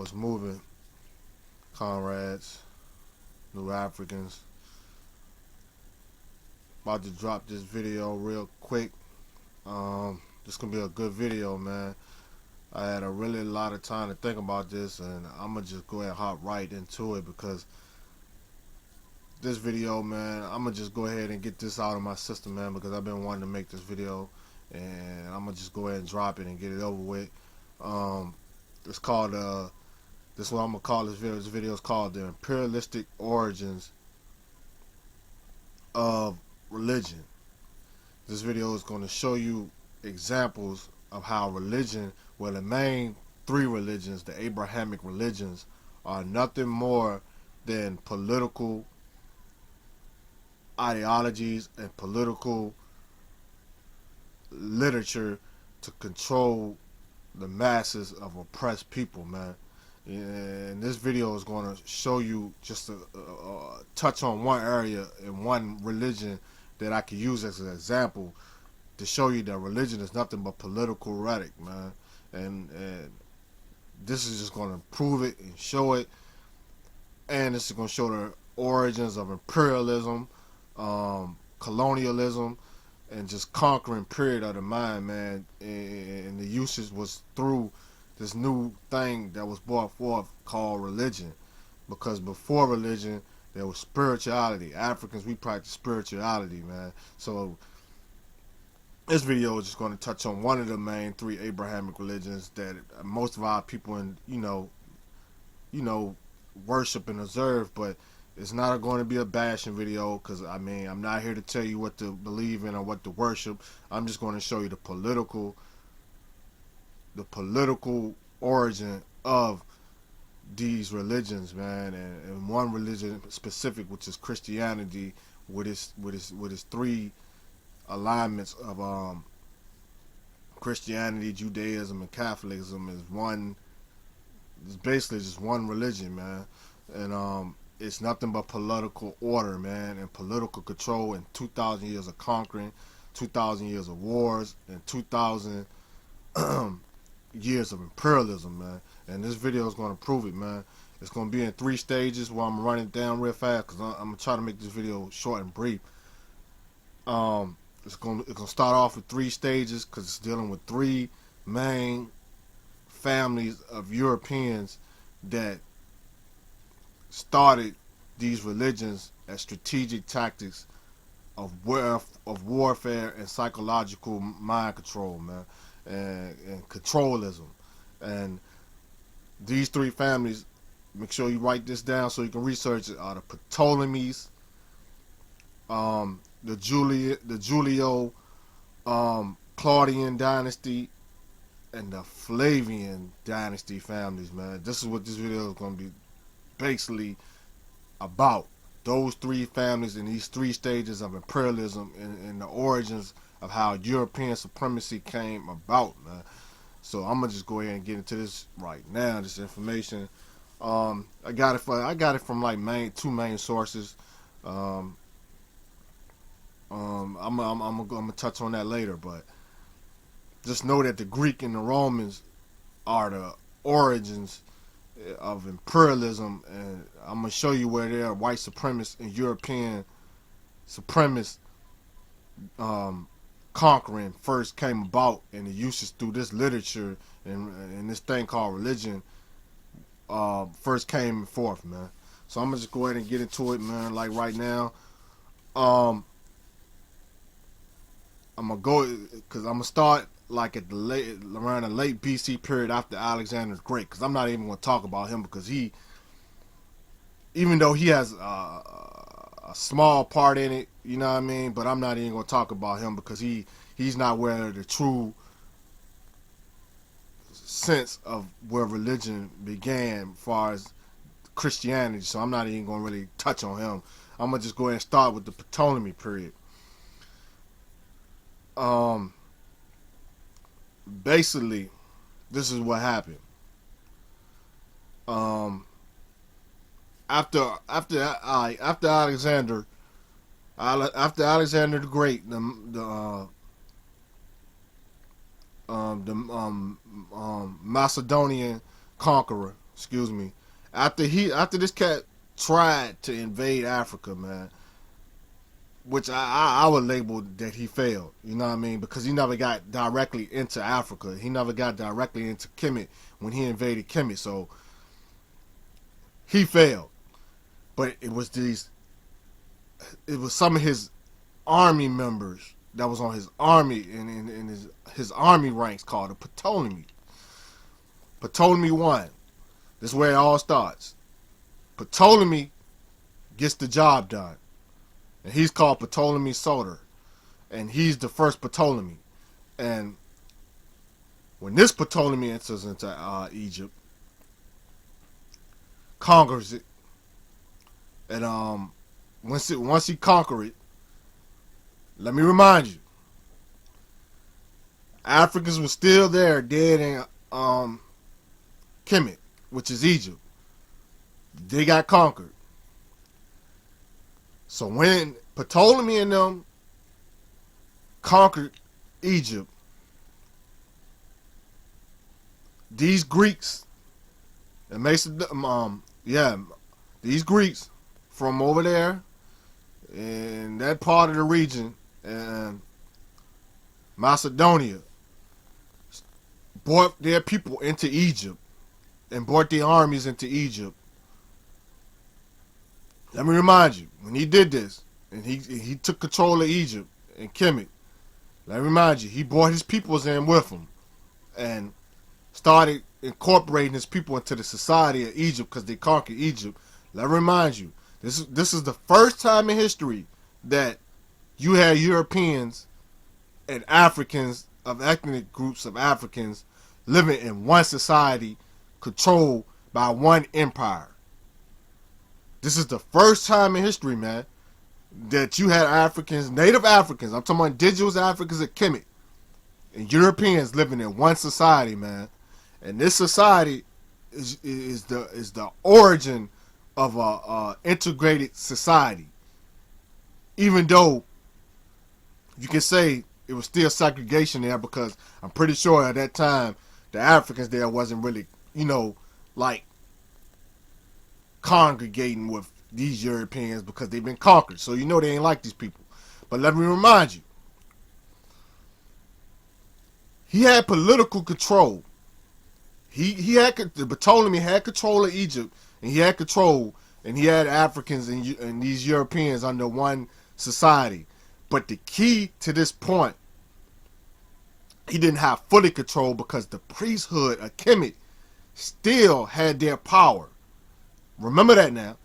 What's moving, comrades, new Africans? About to drop this video real quick. This gonna be a good video, man. I had a really lot of time to think about this, and I'm gonna just go ahead and hop right into it because this video, man, I'm gonna just go ahead and get this out of my system, man, because I've been wanting to make this video, and I'm gonna just go ahead and drop it and get it over with. It's called this is what I'm gonna call this video. This video is called the imperialistic origins of religion. This video is going to show you examples of how religion, well, the main three religions, the Abrahamic religions, are nothing more than political ideologies and political literature to control the masses of oppressed people, man. And this video is going to show you just a touch on one area in one religion that I can use as an example to show you that religion is nothing but political rhetoric, man. And this is just going to prove it and show it. And this is going to show the origins of imperialism, colonialism, and just conquering period of the mind, man. And the usage was through this new thing that was brought forth called religion. Because before religion, there was spirituality. Africans, we practice spirituality, man. So this video is just going to touch on one of the main three Abrahamic religions that most of our people in worship and observe. But it's not going to be a bashing video, because I mean, I'm not here to tell you what to believe in or what to worship. I'm just going to show you the political origin of these religions, man, and one religion specific, which is Christianity, with its three alignments of Christianity, Judaism, and Catholicism is one. It's basically just one religion, man, and it's nothing but political order, man, and political control, and 2,000 years of conquering, 2,000 years of wars, and 2,000 years of imperialism, man. And this video is going to prove it, man. It's going to be in 3 stages where I'm running down real fast, because I'm going to try to make this video short and brief. It's going to start off with 3 stages, because it's dealing with 3 main families of Europeans that started these religions as strategic tactics of warfare and psychological mind control, man, and controlism. And these 3 families, make sure you write this down so you can research it, are the Ptolemies, the Julio Claudian dynasty, and the Flavian dynasty families, man. This is what this video is going to be basically about. Those 3 families in these 3 stages of imperialism and the origins of how European supremacy came about, man. So I'm gonna just go ahead and get into this right now. This information, I got it from like 2 main sources. I'm gonna touch on that later, but just know that the Greek and the Romans are the origins of imperialism, and I'm gonna show you where their white supremacists and European supremacists conquering first came about, and the usage through this literature and this thing called religion first came forth, man. So I'm gonna just go ahead and get into it, man. Like right now, I'm gonna go, because I'm gonna start like at around the late BC period after Alexander the Great, because I'm not even gonna talk about him, because even though he has a small part in it, you know what I mean, but I'm not even gonna talk about him, because he's not where the true sense of where religion began as far as Christianity. So I'm not even gonna really touch on him. I'm gonna just go ahead and start with the Ptolemy period. Basically, this is what happened. After Alexander the Great, the Macedonian conqueror, excuse me, after this cat tried to invade Africa, man, which I would label that he failed. You know what I mean? Because he never got directly into Africa. He never got directly into Kemet when he invaded Kemet. So he failed. But it was some of his army members that was on his army in his army ranks called the Ptolemy. Ptolemy won. This is where it all starts. Ptolemy gets the job done. And he's called Ptolemy Soter. And he's the first Ptolemy. And when this Ptolemy enters into Egypt, conquers it, and once he conquer it, let me remind you, Africans were still there, dead in Kemet, which is Egypt. They got conquered. So when Ptolemy and them conquered Egypt, these Greeks and these Greeks from over there in that part of the region and Macedonia brought their people into Egypt and brought their armies into Egypt. Let me remind you, when he did this, and he took control of Egypt and Kemet, let me remind you, he brought his peoples in with him and started incorporating his people into the society of Egypt because they conquered Egypt. Let me remind you, this is the first time in history that you had Europeans and Africans of ethnic groups of Africans living in one society controlled by one empire. This is the first time in history, man, that you had Africans, native Africans, I'm talking about indigenous Africans at Kemet, and Europeans living in one society, man. And this society is the origin of a integrated society. Even though you can say it was still segregation there, because I'm pretty sure at that time the Africans there wasn't really, like congregating with these Europeans because they've been conquered. So they ain't like these people. But let me remind you, he had political control. The Ptolemy had control of Egypt, and he had control, and he had Africans and these Europeans under one society. But the key to this point, he didn't have fully control because the priesthood of Kemet still had their power. Remember that now.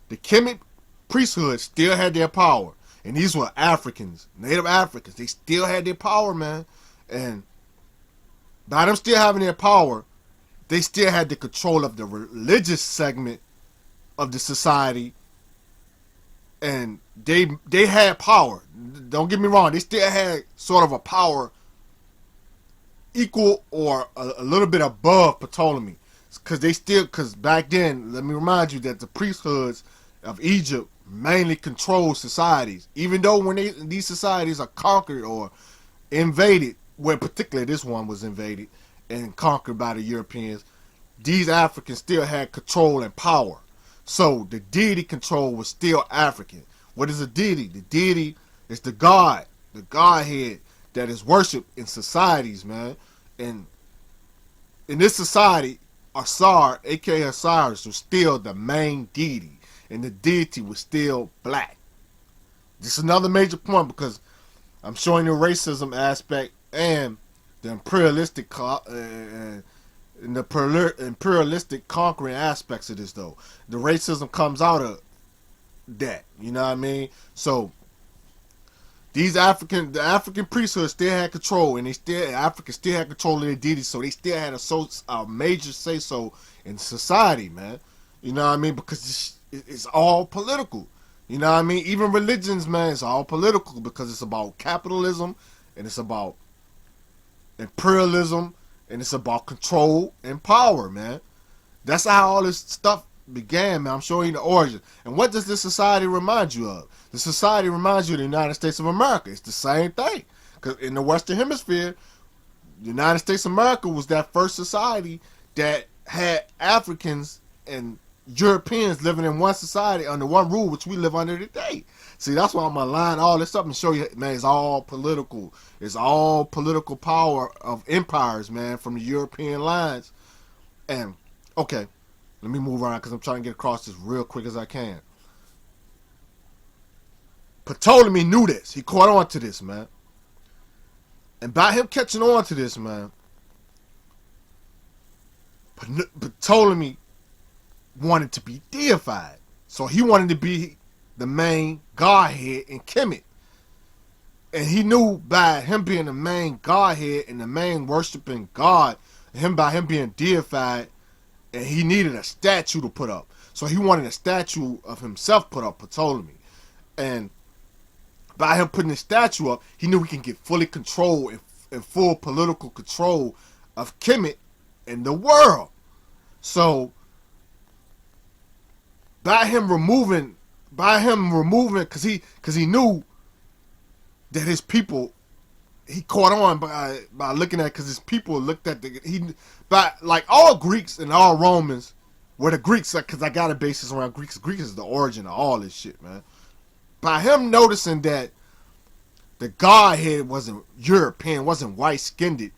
The Kemet priesthood still had their power. And these were Africans, native Africans. They still had their power, man. And by them still having their power, they still had the control of the religious segment of the society. And they had power. Don't get me wrong. They still had sort of a power equal or a little bit above Ptolemy. Because back then, let me remind you that the priesthoods of Egypt mainly controlled societies. Even though when these societies are conquered or invaded, where particularly this one was invaded and conquered by the Europeans, these Africans still had control and power. So the deity control was still African. What is a deity? The deity is the god, the godhead that is worshipped in societies, man. And in this society, Asar, aka Osiris, was still the main deity, and the deity was still black. This is another major point because I'm showing the racism aspect and the imperialistic conquering aspects of this, though. The racism comes out of that, you know what I mean? So the African priesthood still had control, and Africans still had control of their deities, so they still had a major say so in society, man. You know what I mean? Because it's all political. You know what I mean? Even religions, man, it's all political because it's about capitalism, and it's about imperialism, and it's about control and power, man. That's how all this stuff began, man. I'm showing you the origin. And what does this society remind you of? The society reminds you of the United States of America. It's the same thing. Because in the Western Hemisphere, the United States of America was that first society that had Africans and Europeans living in one society under one rule, which we live under today. See, that's why I'm gonna line all this up and show you, man. It's all political. It's all political power of empires, man, from the European lines. And okay, let me move around because I'm trying to get across this real quick as I can. Ptolemy knew this. He caught on to this, man. And by him catching on to this, man, Ptolemy wanted to be deified. So he wanted to be the main godhead in Kemet. And he knew by him being the main godhead and the main worshiping God, by him being deified, and he needed a statue to put up. So he wanted a statue of himself put up, Ptolemy. And by him putting the statue up, he knew he can get fully control and full political control of Kemet and the world. So by him removing, because he knew that his people, he caught on by looking at, because his people looked at by like all Greeks and all Romans were the Greeks, because I got a basis around Greeks. Greek is the origin of all this shit, man. By him noticing that the Godhead wasn't European, wasn't white-skinned,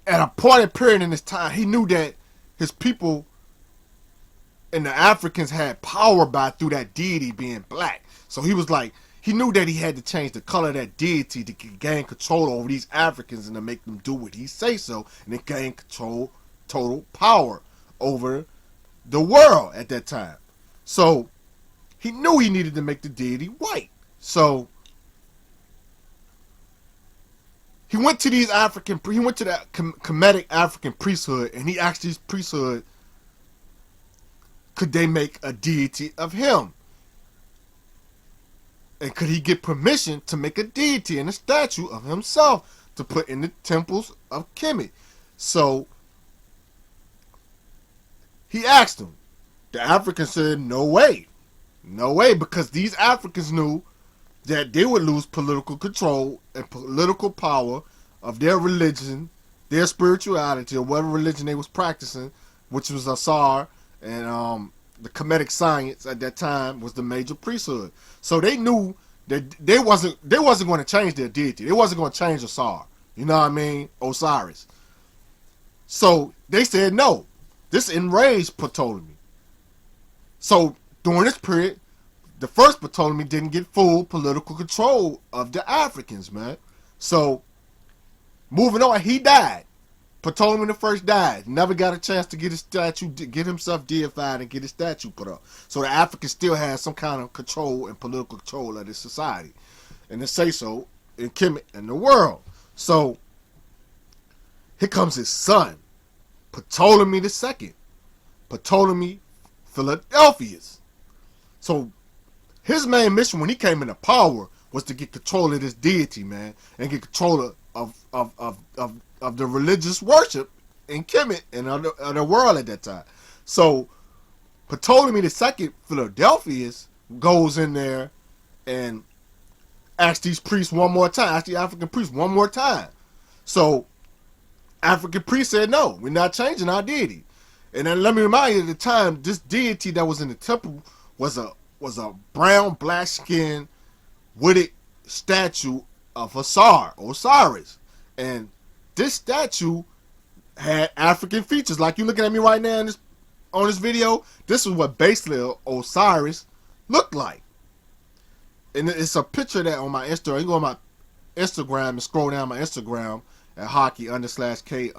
at a point period in his time, he knew that his people and the Africans had power through that deity being black. So he was like, he knew that he had to change the color of that deity to gain control over these Africans and to make them do what he say so, and to gain control, total power over the world at that time. So he knew he needed to make the deity white. So he went to the Kemetic African priesthood, and he asked these priesthood, could they make a deity of him? And could he get permission to make a deity and a statue of himself to put in the temples of Kemet? So he asked them. The Africans said, no way. No way, because these Africans knew that they would lose political control and political power of their religion, their spirituality, or whatever religion they was practicing, which was Asar, and the Kemetic science at that time was the major priesthood. So they knew that they wasn't going to change their deity. They wasn't going to change Asar. You know what I mean? Osiris. So they said no. This enraged Ptolemy. So during this period, the first Ptolemy didn't get full political control of the Africans, man. So moving on, he died. Ptolemy the first died. Never got a chance to get his statue, get himself deified and get his statue put up. So the Africans still had some kind of control and political control of this society. And to say so in Kemet and the world. So here comes his son, Ptolemy II. Ptolemy Philadelphus. So his main mission when he came into power was to get control of this deity, man, and get control of the religious worship in Kemet and of the world at that time. So Ptolemy II, Philadelphus, goes in there and asks these priests one more time, asks the African priests one more time. So African priests said, no, we're not changing our deity. And then let me remind you, at the time, this deity that was in the temple was a brown, black-skinned, wooded statue of Osiris. And this statue had African features. Like you looking at me right now on this video, this is what basically Osiris looked like. And it's a picture that on my Instagram. You go on my Instagram and scroll down my Instagram at Haki_K_Shakur.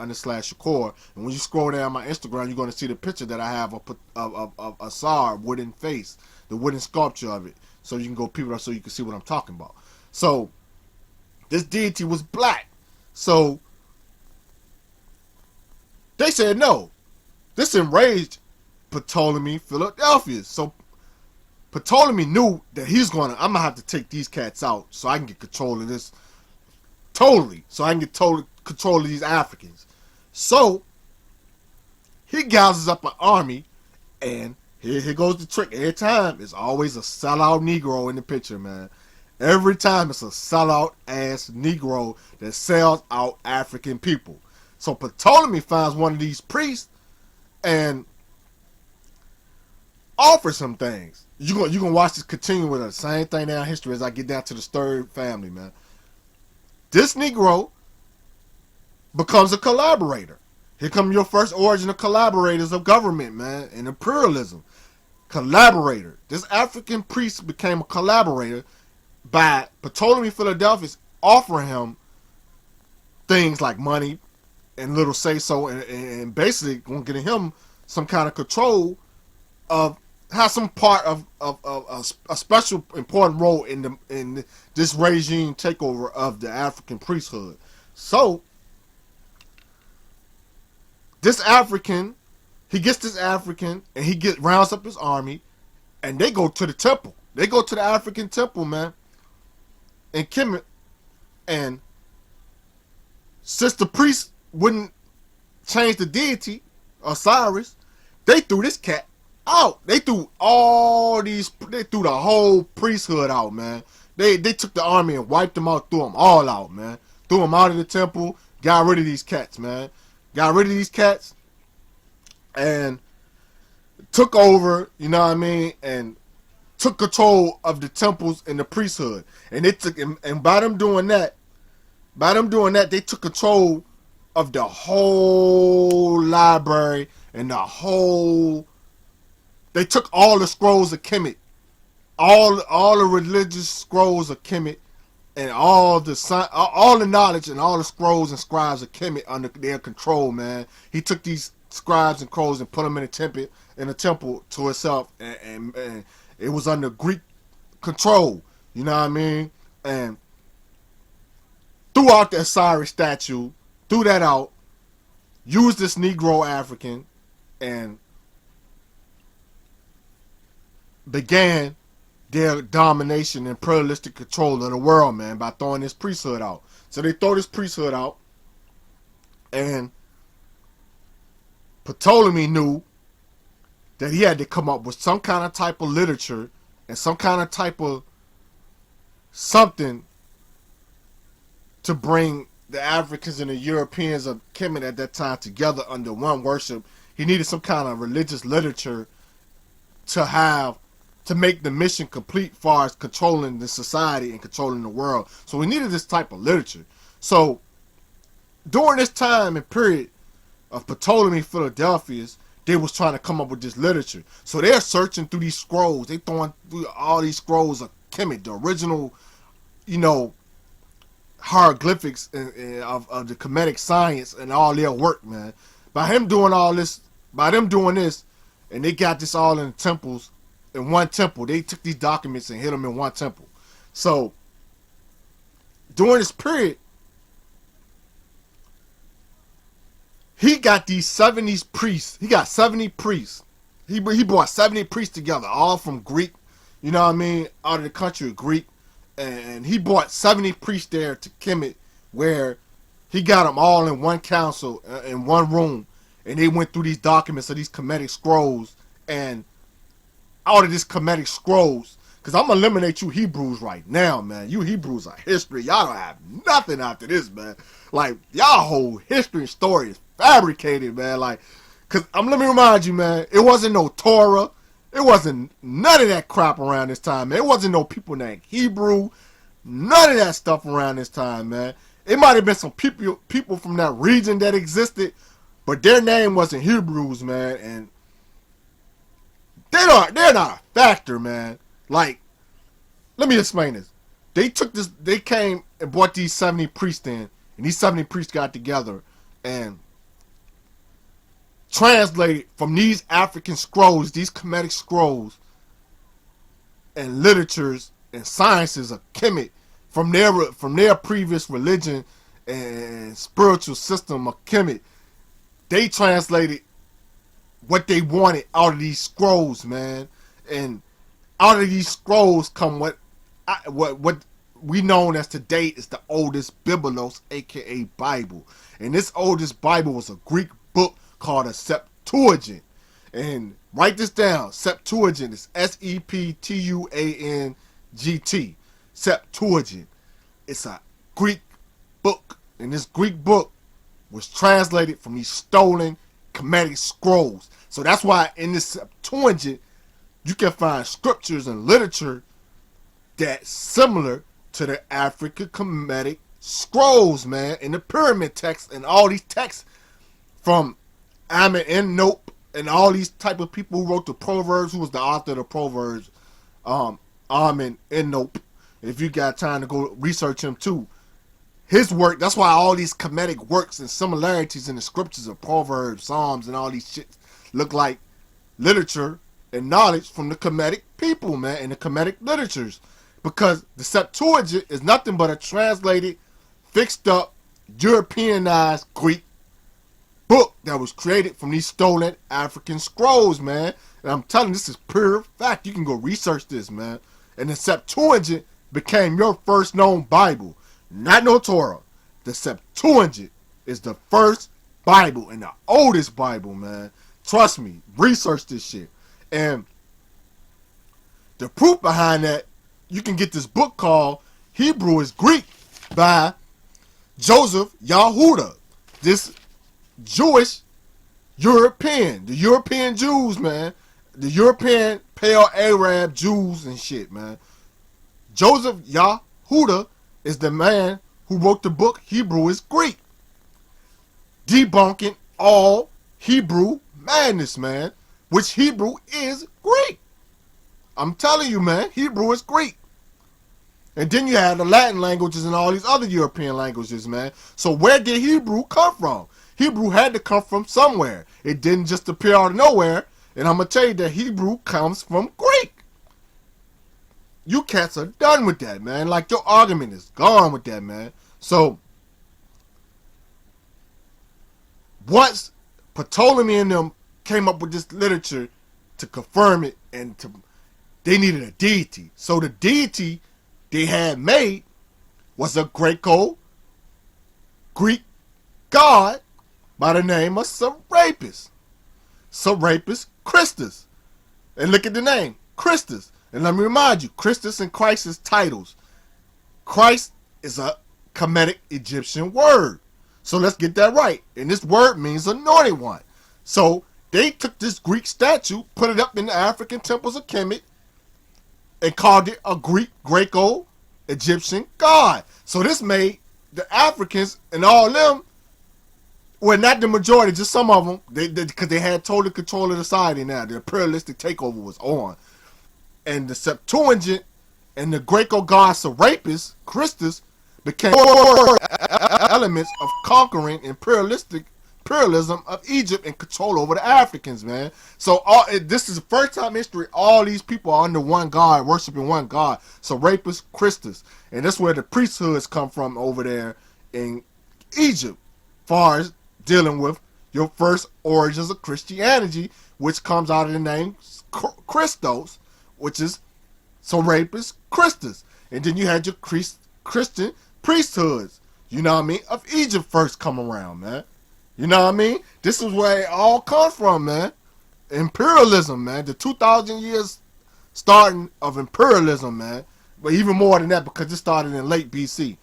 And when you scroll down my Instagram, you're going to see the picture that I have of Asar, wooden face, the wooden sculpture of it. So you can go peep it up so you can see what I'm talking about. So this deity was black. So they said no. This enraged Ptolemy Philadelphus. So Ptolemy knew that I'm going to have to take these cats out so I can get control of this totally. So I can get total control of these Africans. So he gathers up an army, and here goes the trick. Every time, it's always a sellout Negro in the picture, man. Every time it's a sellout ass Negro that sells out African people. So Ptolemy finds one of these priests and offers him things. You gonna watch this continue with the same thing down history as I get down to the third family, man. This Negro becomes a collaborator. Here come your first origin of collaborators of government, man, and imperialism. Collaborator. This African priest became a collaborator by Ptolemy Philadelphus offering him things like money and little say so, and basically going to get him some kind of control of have some part of a special important role in this regime takeover of the African priesthood. So this African, he gets this African, and he rounds up his army, and they go to the temple. They go to the African temple, man, in Kemet, and since the priest wouldn't change the deity, Osiris, they threw this cat out. They threw the whole priesthood out, man. They took the army and wiped them out, threw them all out, man. Threw them out of the temple, got rid of these cats, man. Got rid of these cats and took over, you know what I mean, and took control of the temples and the priesthood. And they took, and by them doing that, they took control of the whole library and they took all the scrolls of Kemet, all the religious scrolls of Kemet, and all the knowledge and all the scrolls and scribes of Kemet under their control, man. He took these scribes and scrolls and put them in a temple to itself, and it was under Greek control, you know what I mean? And threw out the Osiris statue, threw that out, used this Negro African, and began their domination and imperialistic control of the world, man, by throwing this priesthood out. So they throw this priesthood out, and Ptolemy knew that he had to come up with some kind of type of literature and some kind of type of something to bring the Africans and the Europeans of Kemet at that time together under one worship. He needed some kind of religious literature to make the mission complete, far as controlling the society and controlling the world. So we needed this type of literature. So during this time and period of Ptolemy Philadelphus, they was trying to come up with this literature. So they're searching through these scrolls. They throwing through all these scrolls of Kemet, the original, you know, hieroglyphics of the Kemetic science and all their work, man. By them doing this, and they got this all in the temples, in one temple. They took these documents and hid them in one temple. So during this period, he got these 70 priests. He got 70 priests. He brought 70 priests together, all from Greek, you know what I mean, out of the country of Greek. And he brought 70 priests there to Kemet, where he got them all in one council, in one room. And they went through these documents of these Kemetic scrolls. And out of this Kemetic scrolls, because I'm going to eliminate you Hebrews right now, man. You Hebrews are history. Y'all don't have nothing after this, man. Like, y'all whole history and story is fabricated, man. Like, because let me remind you, man, it wasn't no Torah. It wasn't none of that crap around this time, man. It wasn't no people named Hebrew. None of that stuff around this time, man. It might have been some people from that region that existed, but their name wasn't Hebrews, man. And they're not a factor, man. Like, let me explain this. They came and brought these 70 priests in, and these 70 priests got together and translated from these African scrolls, these Kemetic scrolls, and literatures and sciences of Kemet from their previous religion and spiritual system of Kemet. They translated what they wanted out of these scrolls, man. And out of these scrolls come what we know as today is the oldest Biblos, aka Bible. And this oldest Bible was a Greek book called a Septuagint. And write this down. Septuagint is Septuangt. Septuagint. It's a Greek book. And this Greek book was translated from these stolen Kemetic scrolls. So that's why in this Septuagint you can find scriptures and literature that's similar to the African Kemetic scrolls, man, in the pyramid texts and all these texts from Amen and Nope and all these type of people who wrote the Proverbs, who was the author of the Proverbs, Amen and Nope. If you got time to go research him too, his work, that's why all these Kemetic works and similarities in the scriptures of Proverbs, Psalms, and all these shit look like literature and knowledge from the Kemetic people, man, and the Kemetic literatures. Because the Septuagint is nothing but a translated, fixed up, Europeanized Greek book that was created from these stolen African scrolls, man. And I'm telling you, this is pure fact. You can go research this, man. And the Septuagint became your first known Bible. Not no Torah. The Septuagint is the first Bible and the oldest Bible, man. Trust me. Research this shit. And the proof behind that, you can get this book called Hebrew is Greek by Joseph Yahuda. This Jewish European. The European Jews, man. The European Pale Arab Jews and shit, man. Joseph Yahuda is the man who wrote the book Hebrew is Greek, debunking all Hebrew madness, man, which Hebrew is Greek. I'm telling you, man, Hebrew is Greek. And then you have the Latin languages and all these other European languages, man. So where did Hebrew come from? Hebrew had to come from somewhere. It didn't just appear out of nowhere. And I'm going to tell you that Hebrew comes from Greek. You cats are done with that, man. Like, your argument is gone with that, man. So, once Ptolemy and them came up with this literature to confirm it, and they needed a deity. So the deity they had made was a Greco-Greek god by the name of Serapis. Serapis Christus. And look at the name, Christus. And let me remind you, Christus and Christ is titles. Christ is a Kemetic Egyptian word. So let's get that right. And this word means anointed one. So they took this Greek statue, put it up in the African temples of Kemet, and called it a Greco-Egyptian god. So this made the Africans and all of them, well, not the majority, just some of them, because they had total control of the society now. The imperialistic takeover was on. And the Septuagint and the Greco god Serapis Christus became elements of conquering imperialism of Egypt and control over the Africans, man. So this is the first time in history all these people are under one God, worshiping one God, Serapis Christus. And that's where the priesthoods come from over there in Egypt, far as dealing with your first origins of Christianity, which comes out of the name Christos, which is Serapis Christus. And then you had your Christian priesthoods, you know what I mean, of Egypt first come around, man. You know what I mean? This is where it all comes from, man. Imperialism, man. The 2,000 years starting of imperialism, man. But even more than that, because it started in late BC.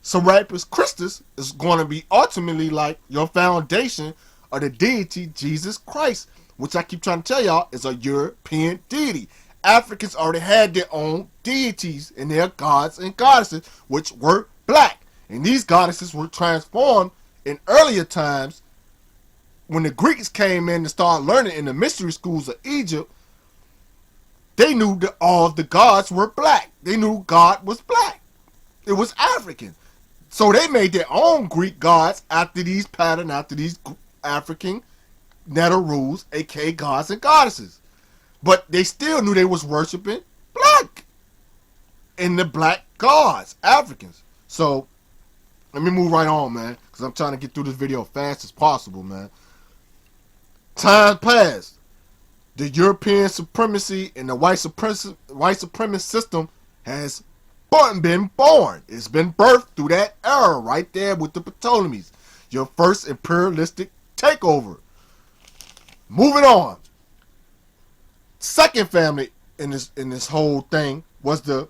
Serapis Christus is going to be ultimately like your foundation of the deity Jesus Christ, which I keep trying to tell y'all is a European deity. Africans already had their own deities and their gods and goddesses, which were black. And these goddesses were transformed in earlier times when the Greeks came in and started learning in the mystery schools of Egypt. They knew that all of the gods were black. They knew God was black. It was African. So they made their own Greek gods after these patterns, after these African Neterus, aka gods and goddesses. But they still knew they was worshiping black. And the black gods, Africans. So, let me move right on, man. Because I'm trying to get through this video as fast as possible, man. Time passed. The European supremacy and the white supremacist system has been born. It's been birthed through that era right there with the Ptolemies. Your first imperialistic takeover. Moving on. Second family in this whole thing was the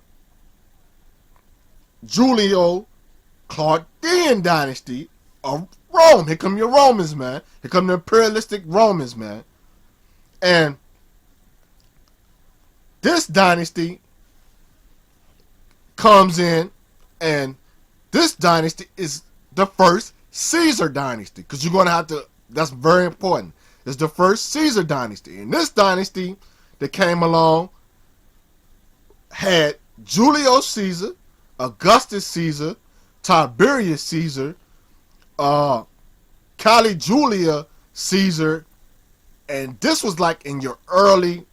Julio-Claudian dynasty of Rome. Here come your Romans, man. Here come the imperialistic Romans, man. And this dynasty comes in, and this dynasty is the first Caesar dynasty, because you're going to have to, that's very important. It's the first Caesar dynasty. And this dynasty that came along had Julius Caesar, Augustus Caesar, Tiberius Caesar, Julia Caesar, and this was like in your early,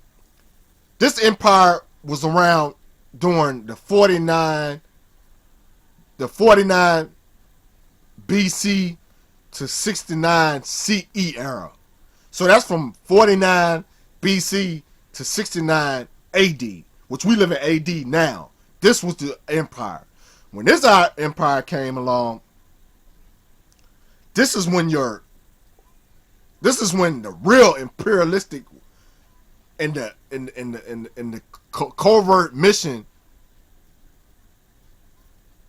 this empire was around during the 49 BC to 69 CE era. So that's from 49 BC to 69 AD, which we live in AD now. This was the empire. When this empire came along, this is when the real imperialistic and the covert mission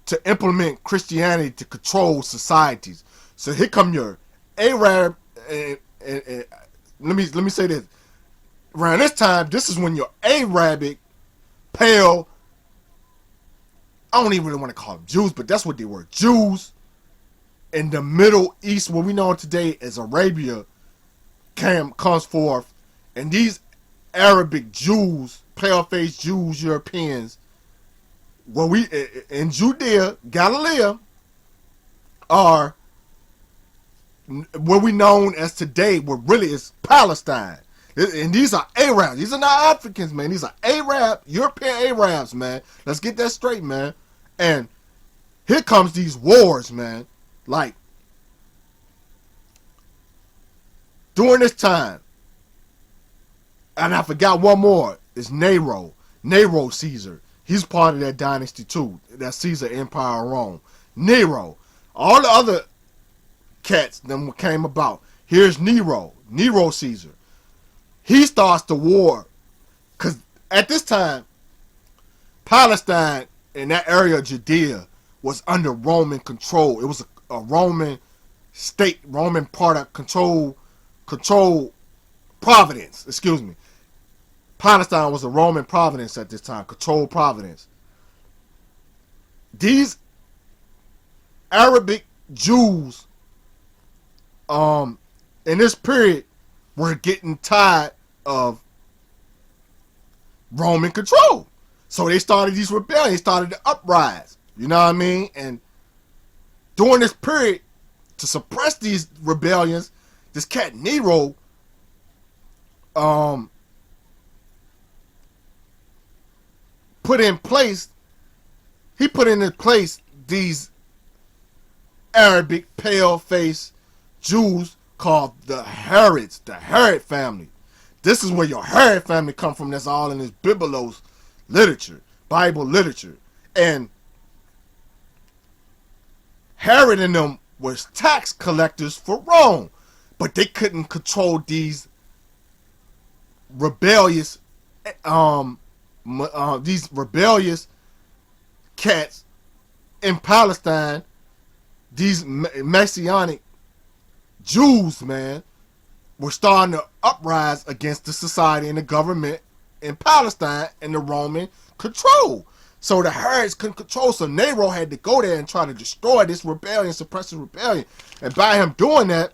to implement Christianity to control societies. So here come your Arab, and let me say this. Around this time, this is when your Arabic, pale, I don't even really want to call them Jews, but that's what they were, Jews in the Middle East, what we know today as Arabia, comes forth, and these Arabic Jews, pale-faced Jews, Europeans, what we in Judea, Galilee, are what we known as today, what really is Palestine. And these are Arabs. These are not Africans, man. These are Arab, European Arabs, man. Let's get that straight, man. And here comes these wars, man. Like, during this time, and I forgot one more, is Nero Caesar. He's part of that dynasty too, that Caesar Empire of Rome. Nero. All the other cats then came about. Here's Nero Caesar. He starts the war, because at this time, Palestine and that area of Judea was under Roman control. It was a Roman state, Roman part of control providence, excuse me. Palestine was a Roman province at this time, controlled province. These Arabic Jews, in this period, were getting tired of Roman control. So they started these rebellions, they started the uprise. You know what I mean? And during this period, to suppress these rebellions, this cat Nero, put into place these Arabic pale-faced Jews called the Herods, the Herod family. This is where your Herod family come from. That's all in this Biblos literature, Bible literature. And Herod and them was tax collectors for Rome, but they couldn't control these rebellious cats in Palestine. These Messianic Jews, man, were starting to uprise against the society and the government in Palestine and the Roman control. So the Herods couldn't control, so Nero had to go there and try to destroy this rebellion, suppress the rebellion. And by him doing that,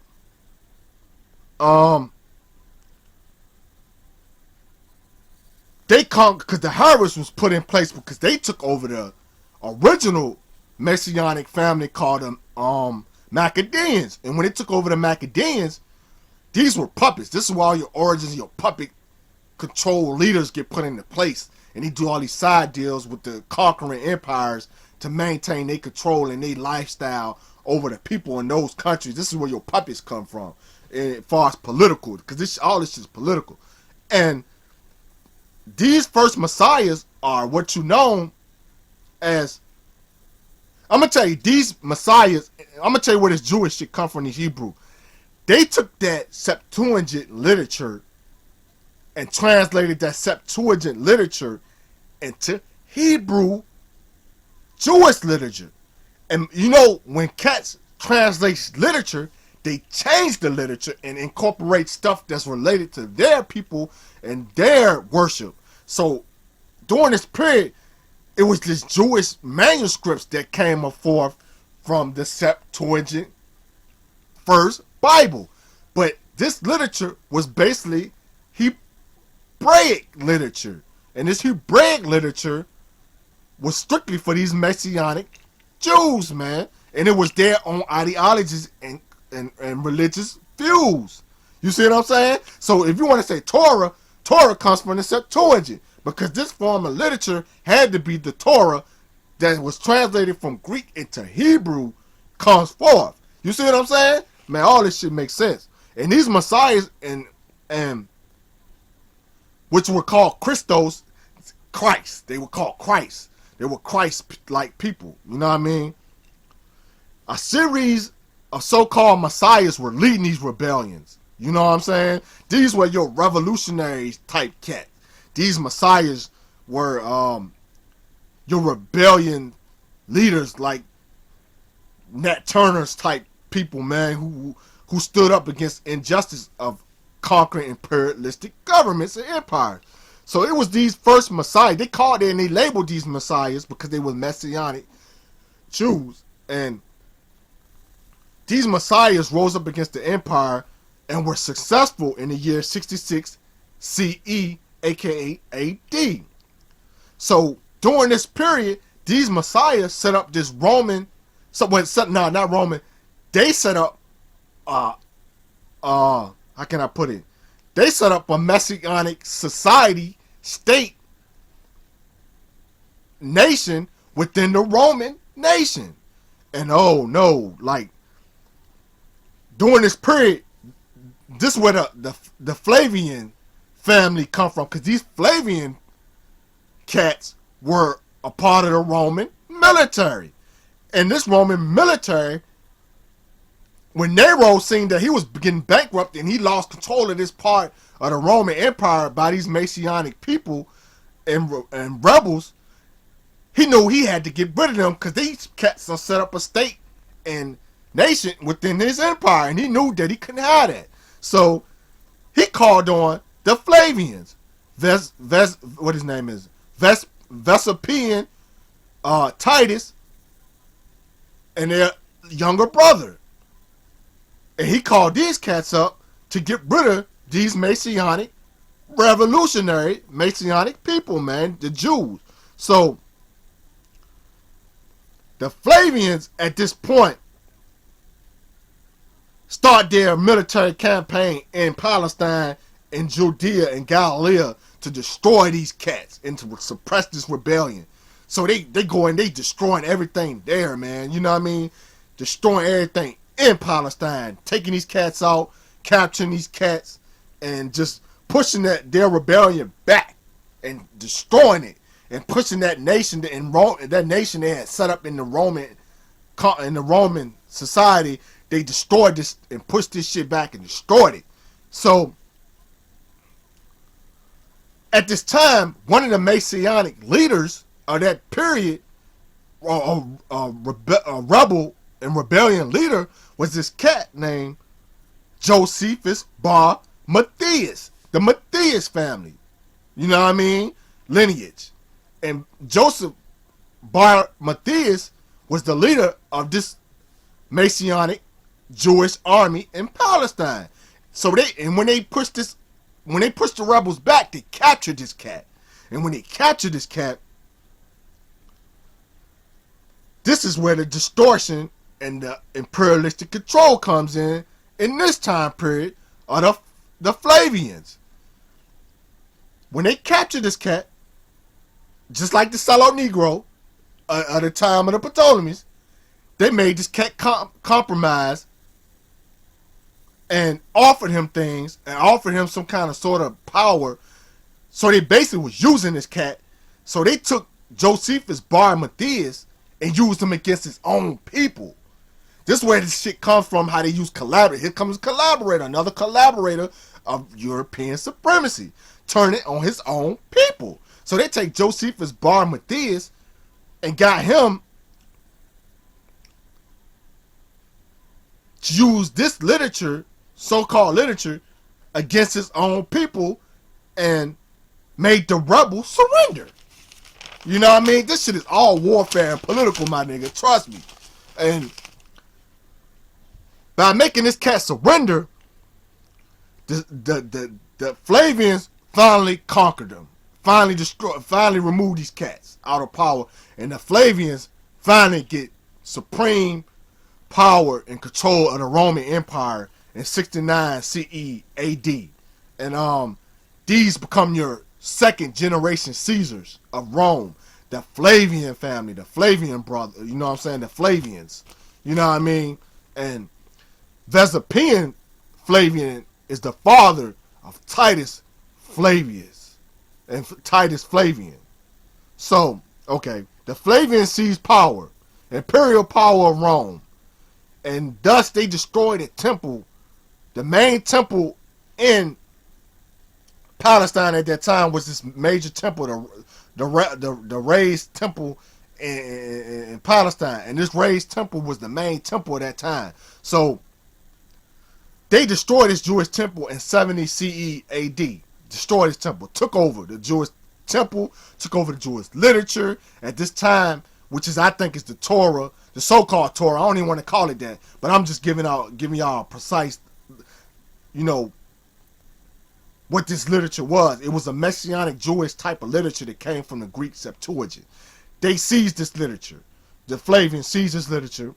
they conquered, because the Herods was put in place because they took over the original Messianic family called them Macedonians. And when they took over the Macedonians, these were puppets. This is where all your origins, your puppet control leaders get put into place. And they do all these side deals with the conquering empires to maintain their control and their lifestyle over the people in those countries. This is where your puppets come from, as far as political, because all this is political. And these first messiahs are what you know as, I'm going to tell you, these messiahs, I'm going to tell you where this Jewish shit come from, these Hebrew. They took that Septuagint literature and translated that Septuagint literature into Hebrew Jewish literature. And you know, when cats translates literature, they change the literature and incorporate stuff that's related to their people and their worship. So during this period, it was this Jewish manuscripts that came forth from the Septuagint first Bible. But this literature was basically Hebraic literature. And this Hebraic literature was strictly for these Messianic Jews, man. And it was their own ideologies and religious views. You see what I'm saying? So if you want to say Torah, Torah comes from the Septuagint. Because this form of literature had to be the Torah that was translated from Greek into Hebrew comes forth. You see what I'm saying? Man, all this shit makes sense. And these messiahs and which were called Christos, Christ. They were called Christ. They were Christ-like people. You know what I mean? A series of so-called messiahs were leading these rebellions. You know what I'm saying? These were your revolutionary type cats. These messiahs were your rebellion leaders, like Nat Turner's type people, man, who stood up against injustice of conquering imperialistic governments and empires. So it was these first messiahs. They called it and they labeled these messiahs because they were Messianic Jews. And these messiahs rose up against the empire and were successful in the year 66 CE, aka AD. So during this period, these messiahs set up this Roman, not Roman, they set up how can I put it? They set up a messianic society, state, nation within the Roman nation. And oh no, like during this period, this is where the Flavian family come from, because these Flavian cats were a part of the Roman military. And this Roman military, when Nero seen that he was getting bankrupt and he lost control of this part of the Roman Empire by these Messianic people and rebels, he knew he had to get rid of them because these cats are set up a state and nation within his empire, and he knew that he couldn't have that. So he called on the Flavians, what his name is, Vespasian, Titus, and their younger brother. And he called these cats up to get rid of these Messianic, revolutionary Messianic people, man, the Jews. So the Flavians at this point start their military campaign in Palestine and Judea and Galilee to destroy these cats and to suppress this rebellion. So they go and they destroying everything there, man. You know what I mean? Destroying everything in Palestine, taking these cats out, capturing these cats, and just pushing their rebellion back and destroying it and pushing that nation that nation they had set up in the Roman society. They destroyed this and pushed this shit back and destroyed it. So at this time, one of the Messianic leaders of that period, a rebel and rebellion leader, was this cat named Josephus Bar Matthias, the Matthias family. You know what I mean? Lineage. And Joseph Bar Matthias was the leader of this Messianic Jewish army in Palestine. So when they pushed the rebels back, they captured this cat. And when they captured this cat, this is where the distortion and the imperialistic control comes in this time period of the Flavians. When they captured this cat, just like the sellout Negro at the time of the Ptolemies, they made this cat compromise and offered him things and offered him some kind of sort of power. So they basically was using this cat. So they took Josephus Bar Matthias and used him against his own people. This is where this shit comes from, how they use collaborator. Here comes a collaborator, another collaborator of European supremacy. Turn it on his own people. So they take Josephus Bar Matthias and got him used this literature, so-called literature, against his own people and made the rebels surrender. You know what I mean? This shit is all warfare and political, my nigga. Trust me. And by making this cat surrender, the Flavians finally conquered them. Finally removed these cats out of power. And the Flavians finally get supreme power and control of the Roman Empire in 69 CE AD. And these become your second generation Caesars of Rome. The Flavian family, the Flavian brother, you know what I'm saying? The Flavians. You know what I mean? And Vespasian Flavian is the father of Titus Flavius and Titus Flavian. So, okay, the Flavians seized power, imperial power of Rome, and thus they destroyed the temple, the main temple in Palestine at that time was this major temple, the raised temple in Palestine, and this raised temple was the main temple at that time. So they destroyed this Jewish temple in 70 CE AD. Destroyed this temple, took over the Jewish temple, took over the Jewish literature at this time, which is, I think, is the Torah, the so-called Torah. I don't even want to call it that, but I'm just giving y'all a precise, you know, what this literature was. It was a messianic Jewish type of literature that came from the Greek Septuagint. They seized this literature. The Flavians seized this literature,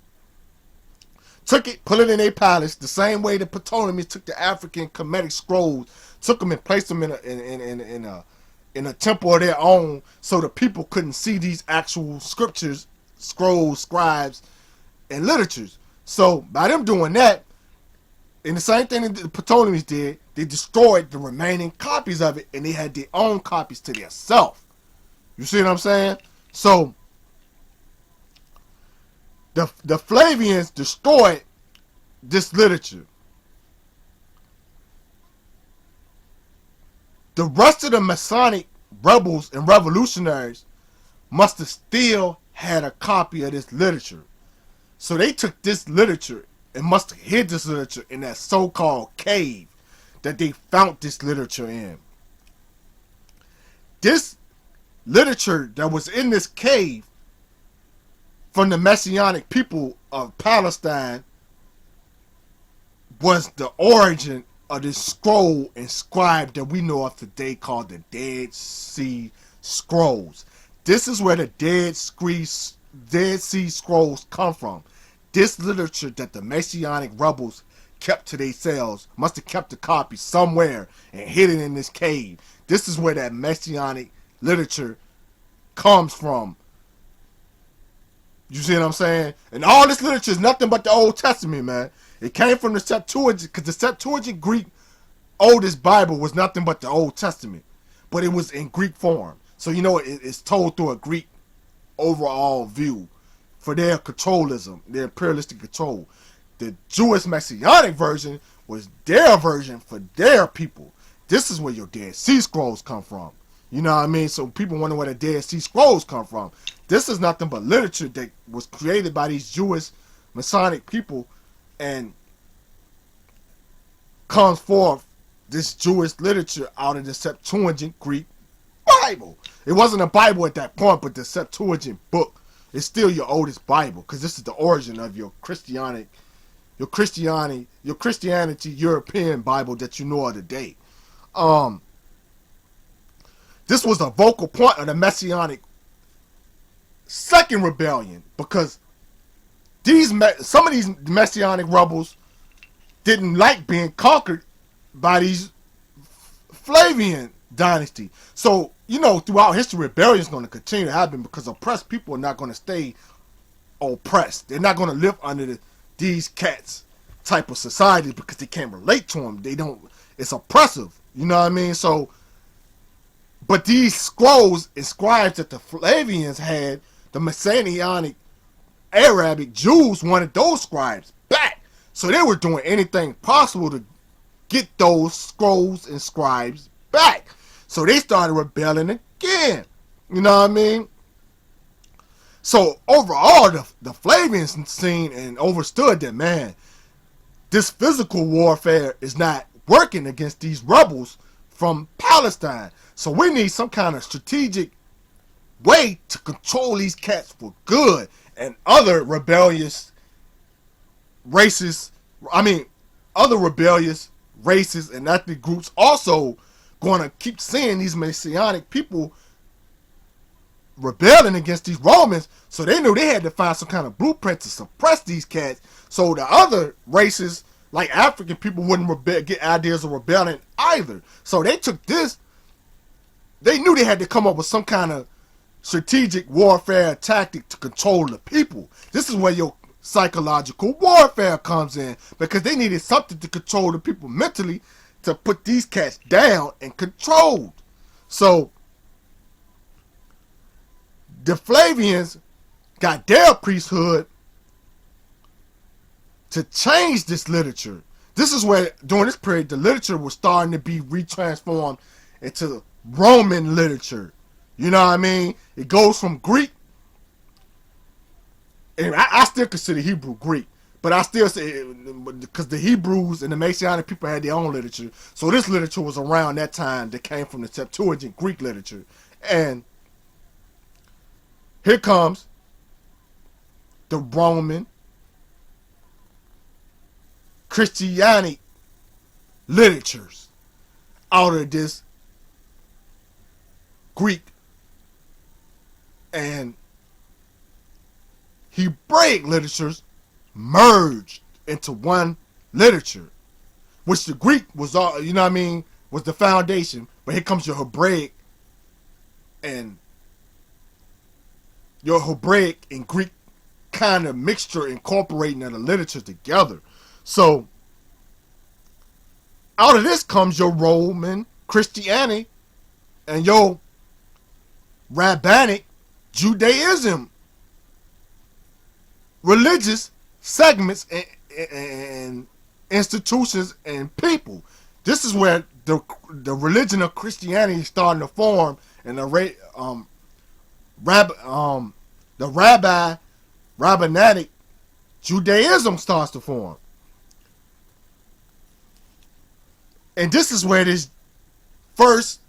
took it, put it in a palace, the same way the Ptolemies took the African Kemetic scrolls, took them and placed them in a temple of their own, so the people couldn't see these actual scriptures, scrolls, scribes, and literatures. So by them doing that, and the same thing that the Ptolemies did, they destroyed the remaining copies of it, and they had their own copies to themselves. You see what I'm saying? So the Flavians destroyed this literature. The rest of the Masonic rebels and revolutionaries must have still had a copy of this literature. So they took this literature and must have hid this literature in that so-called cave that they found this literature in. This literature that was in this cave from the Messianic people of Palestine was the origin of this scroll inscribed that we know of today called the Dead Sea Scrolls. This is where the Dead Sea Scrolls come from. This literature that the Messianic rebels kept to themselves must have kept a copy somewhere and hid it in this cave. This is where that Messianic literature comes from. You see what I'm saying? And all this literature is nothing but the Old Testament, man. It came from the Septuagint, because the Septuagint Greek oldest Bible was nothing but the Old Testament. But it was in Greek form. So, you know, it's told through a Greek overall view for their controlism, their imperialistic control. The Jewish Messianic version was their version for their people. This is where your Dead Sea Scrolls come from. You know what I mean? So people wonder where the Dead Sea Scrolls come from. This is nothing but literature that was created by these Jewish Masonic people and comes forth this Jewish literature out of the Septuagint Greek Bible. It wasn't a Bible at that point, but the Septuagint book is still your oldest Bible, because this is the origin of your Christianity European Bible that you know of today. This was a vocal point of the Messianic second rebellion, because some of these Messianic rebels didn't like being conquered by these Flavian dynasty. So, you know, throughout history, rebellion is going to continue to happen, because oppressed people are not going to stay oppressed. They're not going to live under these cats type of society, because they can't relate to them. It's oppressive. You know what I mean? So, but these scrolls and scribes that the Flavians had, the Messianic Arabic Jews wanted those scribes back. So they were doing anything possible to get those scrolls and scribes back. So they started rebelling again. You know what I mean? So overall, the Flavians seen and understood that, man, this physical warfare is not working against these rebels from Palestine. So we need some kind of strategic way to control these cats for good. And other rebellious races, I mean, other rebellious races and ethnic groups also going to keep seeing these Messianic people rebelling against these Romans, so they knew they had to find some kind of blueprint to suppress these cats, so the other races, like African people, wouldn't get ideas of rebelling either. So they took this, they knew they had to come up with some kind of strategic warfare tactic to control the people. This is where your psychological warfare comes in, because they needed something to control the people mentally to put these cats down and controlled. So the Flavians got their priesthood to change this literature. This is where, during this period, the literature was starting to be retransformed into Roman literature. You know what I mean? It goes from Greek, and I still consider Hebrew Greek, but I still say, because the Hebrews and the Messianic people had their own literature, so this literature was around that time that came from the Septuagint Greek literature. And here comes the Roman Christianic literatures out of this Greek and Hebraic literatures merged into one literature, which the Greek was all, you know what I mean, was the foundation. But here comes your Hebraic and Greek kind of mixture, incorporating of the literature together. So out of this comes your Roman Christianity and your Rabbinic Judaism religious segments and institutions and people. This is where the religion of Christianity is starting to form, and the rabbinic Judaism starts to form. And this is where this first,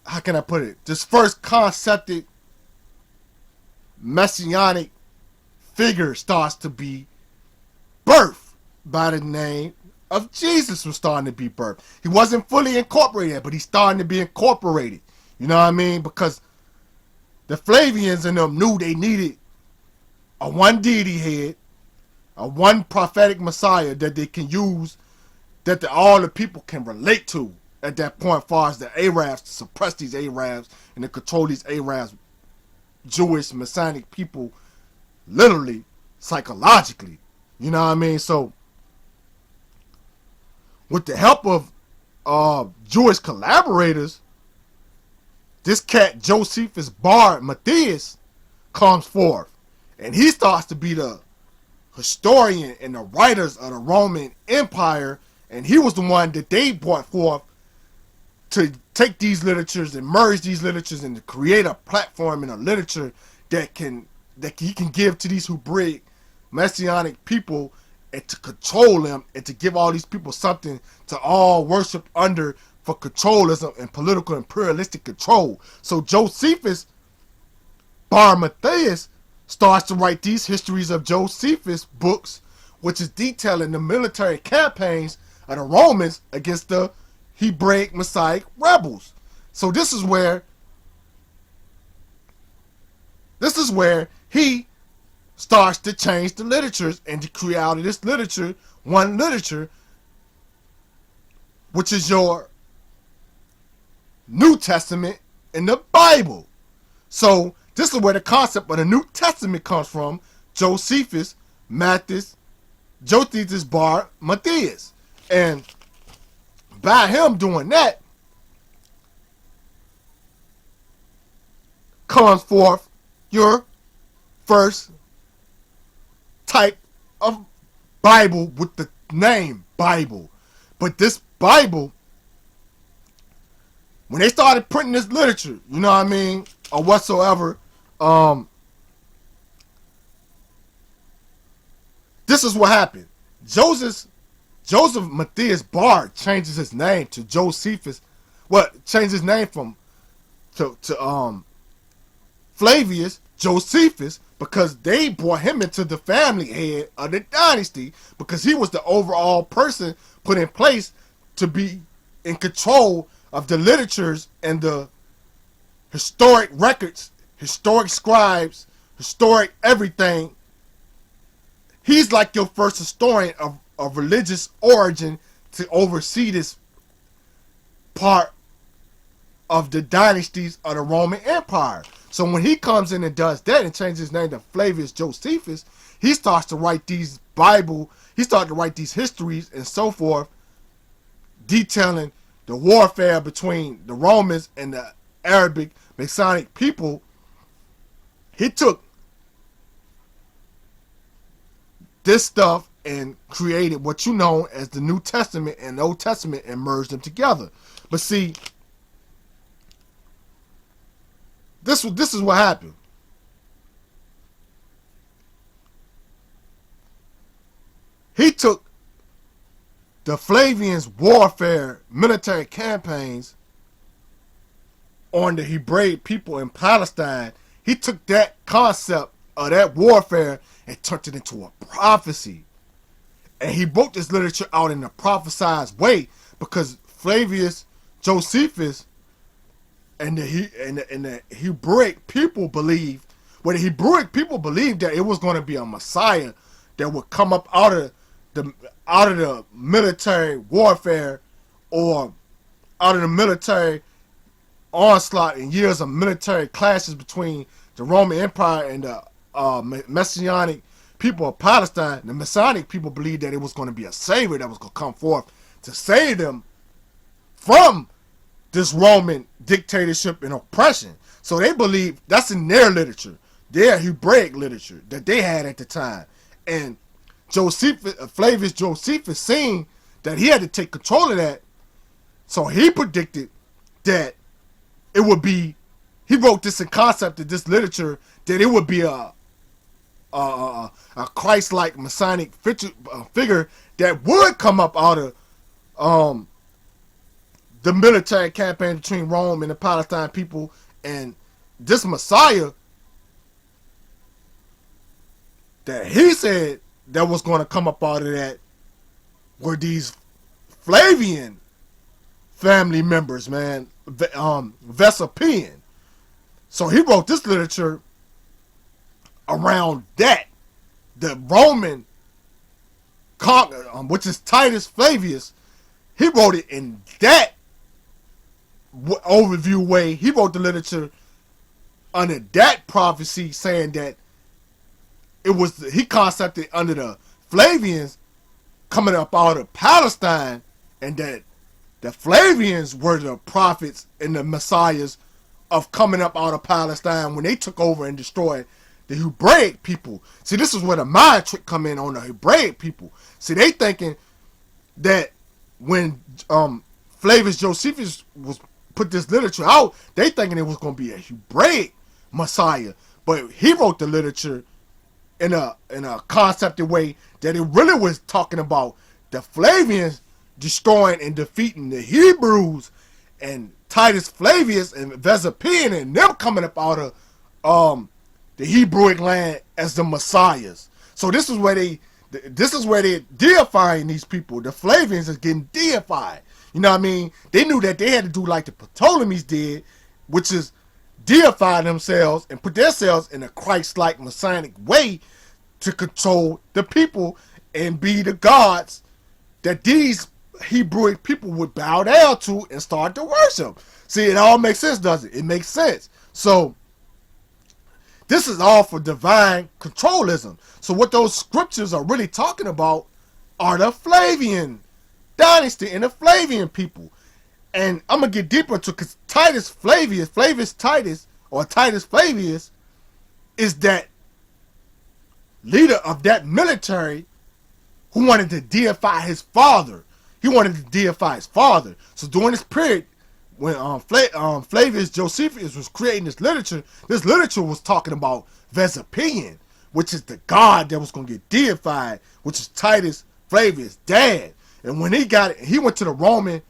how can I put it, this first concepted messianic figure starts to be birthed, by the name of Jesus was starting to be birthed. He wasn't fully incorporated, but he's starting to be incorporated. You know what I mean? Because the Flavians and them knew they needed a one deity head, a one prophetic Messiah that they can use, that all the people can relate to at that point, as far as the Arabs, to suppress these Arabs and to control these Arabs, Jewish Messianic people, literally, psychologically. You know what I mean? So with the help of Jewish collaborators, this cat Josephus Bar Matthias comes forth, and he starts to be the historian and the writers of the Roman Empire, and he was the one that they brought forth to take these literatures and merge these literatures and to create a platform and a literature that he can give to these Hebraic Messianic people, and to control them, and to give all these people something to all worship under for controlism and political imperialistic control. So Josephus Bar Matthias starts to write these histories of Josephus books, which is detailing the military campaigns of the Romans against the Hebraic Messianic rebels. So this is where he starts to change the literatures and to create out of this literature one literature, which is your New Testament and the Bible. So this is where the concept of the New Testament comes from. Josephus Bar Matthias. And by him doing that, comes forth your first type of Bible with the name Bible. But this Bible, when they started printing this literature, you know what I mean, or whatsoever, this is what happened. Joseph Joseph Matthias Bard changes his name to Josephus. What changed his name from to Flavius Josephus because they brought him into the family head of the dynasty because he was the overall person put in place to be in control of the literatures and the historic records, historic scribes, historic everything. He's like your first historian of religious origin to oversee this part of the dynasties of the Roman Empire. So when he comes in and does that and changes his name to Flavius Josephus, he starts to write these he starts to write these histories and so forth, detailing the warfare between the Romans and the Arabic Masonic people. He took this stuff and created what you know as the New Testament and Old Testament and merged them together. But see, this is what happened. He took the Flavians' warfare military campaigns on the Hebraic people in Palestine. He took that concept of that warfare and turned it into a prophecy. And he wrote this literature out in a prophesized way because Flavius Josephus and the Hebraic people believed, the Hebraic people believed that it was going to be a Messiah that would come up out of the military warfare or out of the military onslaught and years of military clashes between the Roman Empire and the Messianic people of Palestine. The Messianic people believed that it was going to be a savior that was going to come forth to save them from this Roman dictatorship and oppression. So they believe that's in their literature, their Hebraic literature that they had at the time. And Flavius Josephus seen that he had to take control of that. So he predicted that it would be, he wrote this in concept of this literature, that it would be a Christ-like Messianic figure that would come up out of the military campaign between Rome and the Palestine people. And this Messiah that he said that was going to come up out of that were these Flavian family members, man, Vesupian. So he wrote this literature around that. The Roman conqueror, which is Titus Flavius, he wrote it in that overview way. He wrote the literature under that prophecy, saying that it was, he concepted under the Flavians coming up out of Palestine, and that the Flavians were the prophets and the messiahs of coming up out of Palestine when they took over and destroyed the Hebraic people. See, this is where the mind trick come in on the Hebraic people. See, they thinking that when Flavius Josephus was put this literature out, they thinking it was going to be a Hebraic Messiah, but he wrote the literature in a concepted way that it really was talking about the Flavians destroying and defeating the Hebrews, and Titus Flavius and Vesupian and them coming up out of the Hebraic land as the messiahs. So this is where they're deifying these people. The Flavians is getting deified. You know what I mean? They knew that they had to do like the Ptolemies did, which is deify themselves and put themselves in a Christ-like Messianic way to control the people and be the gods that these Hebrew people would bow down to and start to worship. See, it all makes sense, doesn't it? It makes sense. So this is all for divine controlism. So what those scriptures are really talking about are the Flavian dynasty and the Flavian people. And I'm going to get deeper into it, because Titus Flavius, Flavius Titus, or Titus Flavius, is that leader of that military who wanted to deify his father. He wanted to deify his father. So during this period, when Flavius Josephus was creating this literature was talking about Vesupian, which is the god that was going to get deified, which is Titus Flavius' dad. And when he got it, he went to the Roman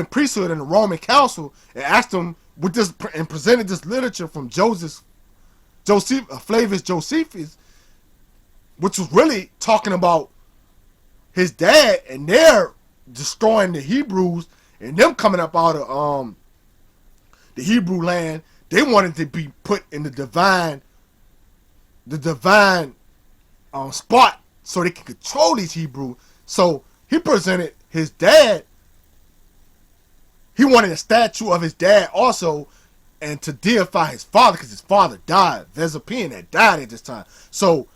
priesthood and the Roman council and asked them with this and presented this literature from Flavius Josephus, which was really talking about his dad, and they're destroying the Hebrews and them coming up out of the Hebrew land. They wanted to be put in the divine spot so they can control these Hebrews. So he presented his dad. He wanted a statue of his dad also, and to deify his father, because his father died. Vespasian had died at this time. So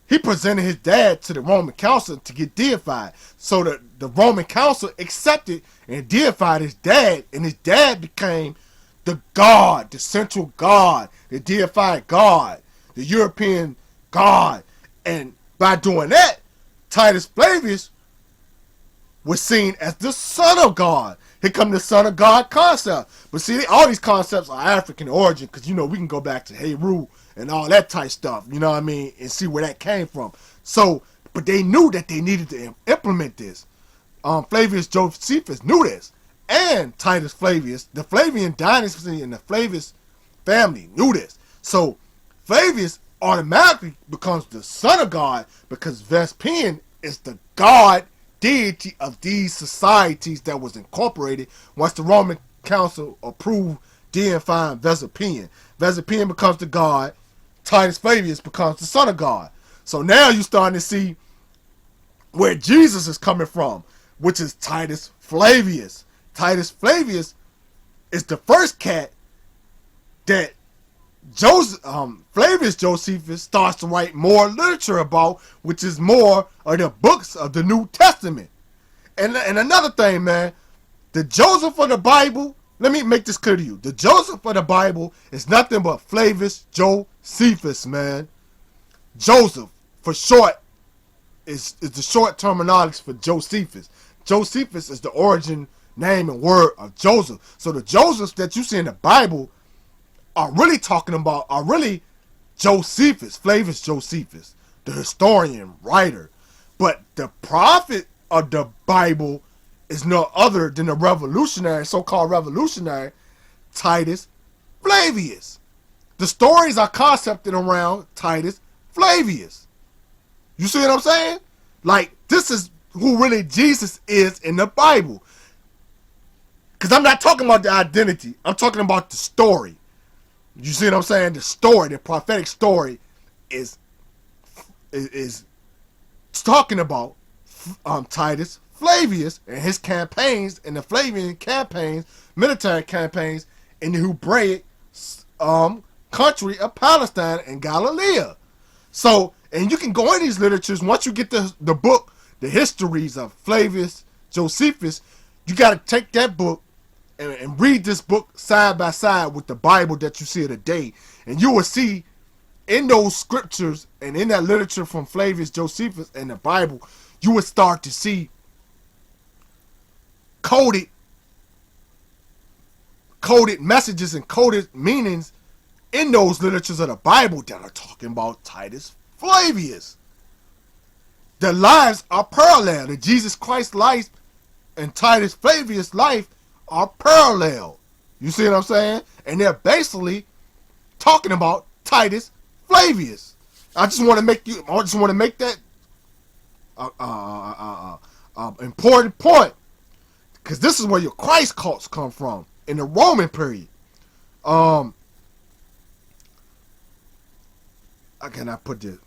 he presented his dad to the Roman council to get deified. So the Roman council accepted and deified his dad, and his dad became the God, the central God, the deified God, the European God. And by doing that, Titus Flavius was seen as the Son of God. Here come the Son of God concept. But see, all these concepts are African origin, because, you know, we can go back to Heru and all that type stuff, you know what I mean, and see where that came from. So, but they knew that they needed to implement this. Flavius Josephus knew this. And Titus Flavius, the Flavian dynasty and the Flavius family knew this. So, Flavius automatically becomes the Son of God, because Vespasian is the God deity of these societies that was incorporated once the Roman council approved deifying Vespasian. Vespasian becomes the God. Titus Flavius becomes the Son of God. So now you're starting to see where Jesus is coming from, which is Titus Flavius. Titus Flavius is the first cat that Flavius Josephus starts to write more literature about, which is more of the books of the New Testament. And another thing, man, the Joseph of the Bible, let me make this clear to you. The Joseph of the Bible is nothing but Flavius Josephus, man. Joseph, for short, is the short terminology for Josephus. Josephus is the origin, name, and word of Joseph. So the Josephs that you see in the Bible are really Josephus, Flavius Josephus, the historian, writer. But the prophet of the Bible is no other than the so-called revolutionary, Titus Flavius. The stories are concepted around Titus Flavius. You see what I'm saying? Like, this is who really Jesus is in the Bible. Because I'm not talking about the identity. I'm talking about the story. You see what I'm saying? The story, the prophetic story is talking about Titus Flavius and his campaigns, and the Flavian campaigns, military campaigns in the Hebraic country of Palestine and Galilee. So, and you can go in these literatures, once you get the book, the histories of Flavius Josephus, you got to take that book and read this book side by side with the Bible that you see today, and you will see in those scriptures and in that literature from Flavius Josephus and the Bible, you will start to see coded messages and coded meanings in those literatures of the Bible that are talking about Titus Flavius. The lives are parallel. The Jesus Christ life and Titus Flavius life are parallel. You see what I'm saying? And they're basically talking about Titus Flavius. I just want to make that important point, because this is where your Christ cults come from in the Roman period. How can I put this?